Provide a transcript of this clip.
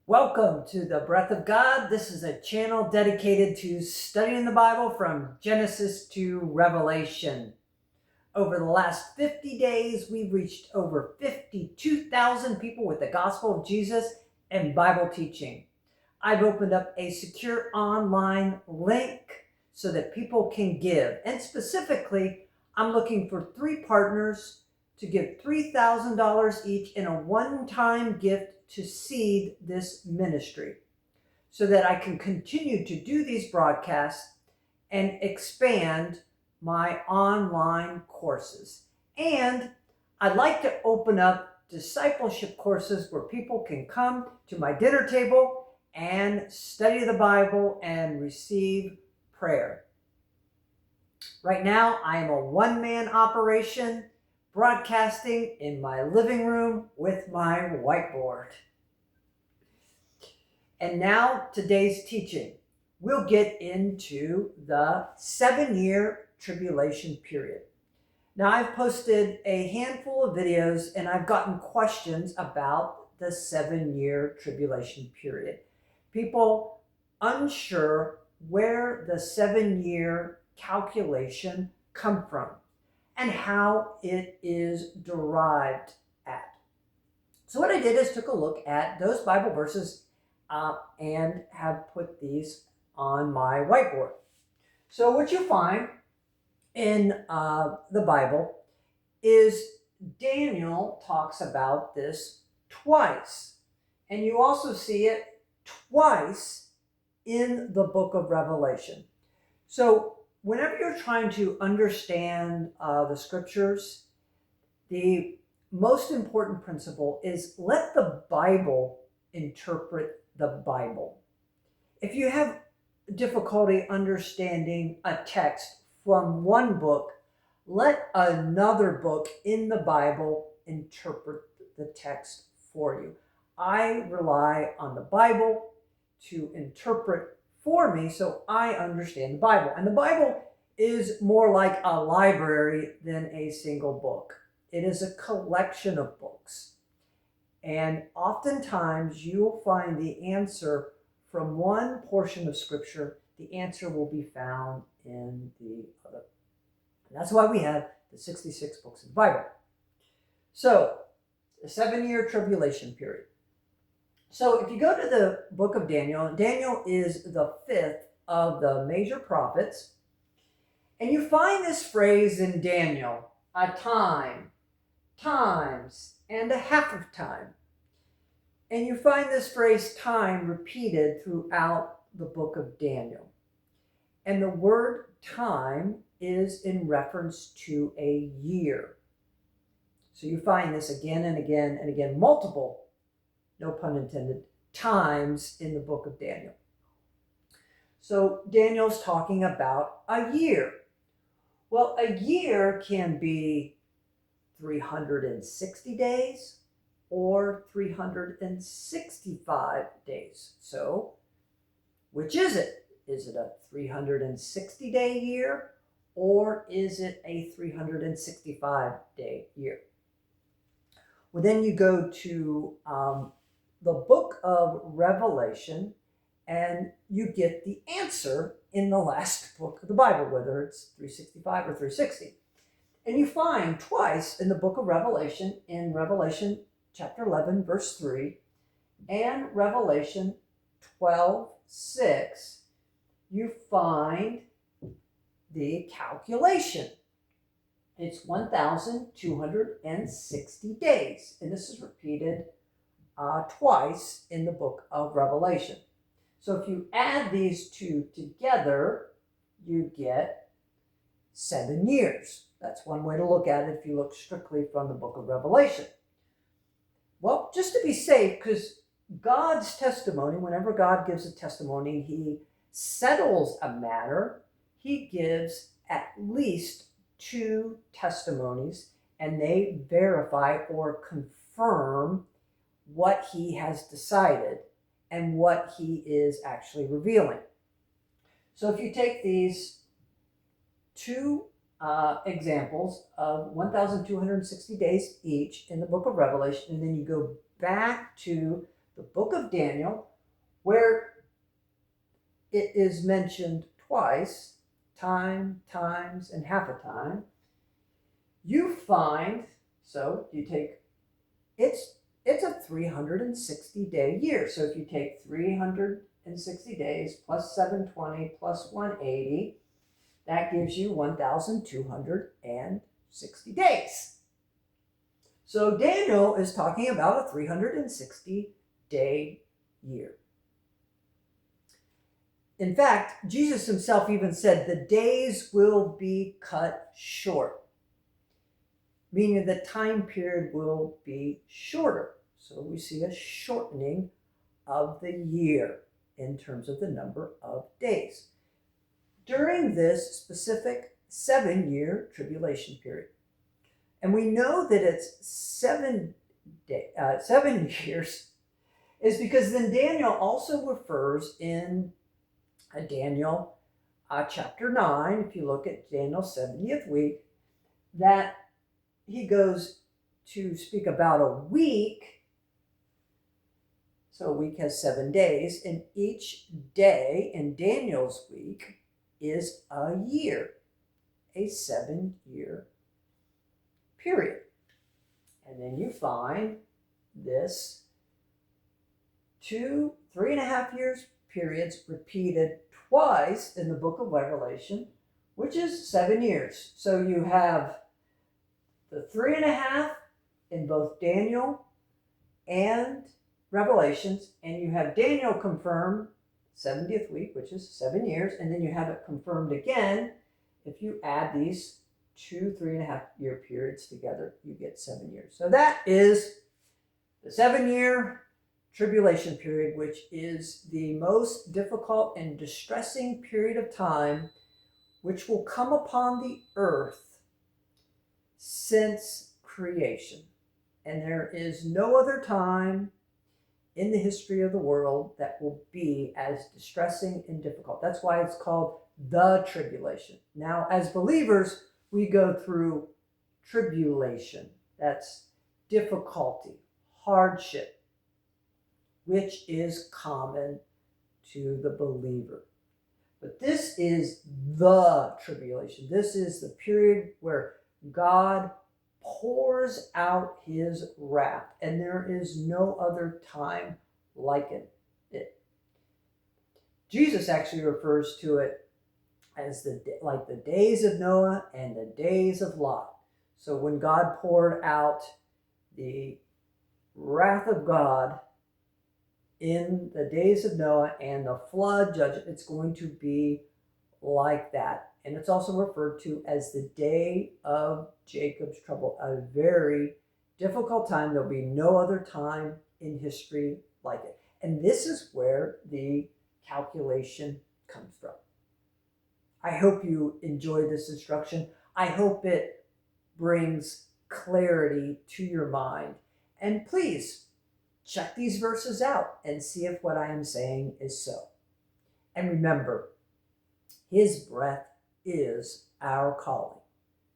Welcome to the Breath of God. This is a channel dedicated to studying the Bible from Genesis to Revelation. Over the last 50 days, we've reached over 52,000 people with the gospel of Jesus and Bible teaching. I've opened up a secure online link so that people can give. And specifically, I'm looking for 3 partners to give $3,000 each in a one-time gift to seed this ministry so that I can continue to do these broadcasts and expand my online courses. And I'd like to open up discipleship courses where people can come to my dinner table and study the Bible and receive prayer. Right now, I am a one-man operation, broadcasting in my living room with my whiteboard. And now today's teaching. We'll get into the 7-year tribulation period. Now I've posted a handful of videos and I've gotten questions about the 7-year tribulation period. People unsure where the 7-year calculation come from and how it is derived at. So what I did is took a look at those Bible verses and have put these on my whiteboard. So what you find in the Bible is Daniel talks about this twice. And you also see it twice in the book of Revelation. So whenever you're trying to understand the scriptures, the most important principle is let the Bible interpret the Bible. If you have difficulty understanding a text from one book, let another book in the Bible interpret the text for you. I rely on the Bible to interpret for me so I understand the Bible. And the Bible is more like a library than a single book. It is a collection of books. And oftentimes you'll find the answer from one portion of Scripture. The answer will be found in the other. And that's why we have the 66 books of the Bible. So, the 7-year tribulation period. So if you go to the book of Daniel, Daniel is the 5th of the major prophets. And you find this phrase in Daniel, a time, times, and a half of time. And you find this phrase time repeated throughout the book of Daniel. And the word time is in reference to a year. So you find this again and again and again, multiple, no pun intended, times in the book of Daniel. So Daniel's talking about a year. Well, a year can be 360 days or 365 days. So, which is it? Is it a 360-day year or is it a 365-day year? Well, then you go to the book of Revelation and you get the answer in the last book of the Bible, whether it's 365 or 360. And you find twice in the book of Revelation, in Revelation chapter 11, verse 3, and Revelation 12:6, you find the calculation. It's 1,260 days. And this is repeated twice in the book of Revelation. So if you add these two together, you get 7 years. That's one way to look at it if you look strictly from the book of Revelation. Well, just to be safe, because God's testimony, whenever God gives a testimony, he settles a matter, he gives at least 2 testimonies, and they verify or confirm what he has decided and what he is actually revealing. So if you take these 2 examples of 1,260 days each in the book of Revelation, and then you go back to the book of Daniel, where it is mentioned twice, times, and half a time, you find, so you take, it's a 360-day year. So if you take 360 days plus 720 plus 180, that gives you 1,260 days. So Daniel is talking about a 360-day year. In fact, Jesus himself even said the days will be cut short, meaning the time period will be shorter. So we see a shortening of the year in terms of the number of days during this specific 7-year tribulation period. And we know that it's 7 years is because then Daniel also refers in Daniel chapter 9, if you look at Daniel's 70th week, that he goes to speak about a week. So a week has 7 days, and each day in Daniel's week is a year, a 7-year period. And then you find this 3.5 years periods repeated twice in the book of Revelation, which is 7 years. So you have the 3.5 in both Daniel and Revelations, and you have Daniel confirmed 70th week, which is 7 years, and then you have it confirmed again. If you add these 2 3.5-year periods together, you get 7 years. So that is the 7-year tribulation period, which is the most difficult and distressing period of time which will come upon the earth since creation. And there is no other time in the history of the world that will be as distressing and difficult. That's why it's called the tribulation. Now, as believers, we go through tribulation. That's difficulty, hardship, which is common to the believer. But this is the tribulation. This is the period where God pours out his wrath, and there is no other time like it. Jesus actually refers to it as the days of Noah and the days of Lot. So when God poured out the wrath of God in the days of Noah and the flood judgment, it's going to be like that. And it's also referred to as the day of Jacob's trouble, a very difficult time. There'll be no other time in history like it. And this is where the calculation comes from. I hope you enjoy this instruction. I hope it brings clarity to your mind. And please check these verses out and see if what I am saying is so. And remember, his breath is our calling.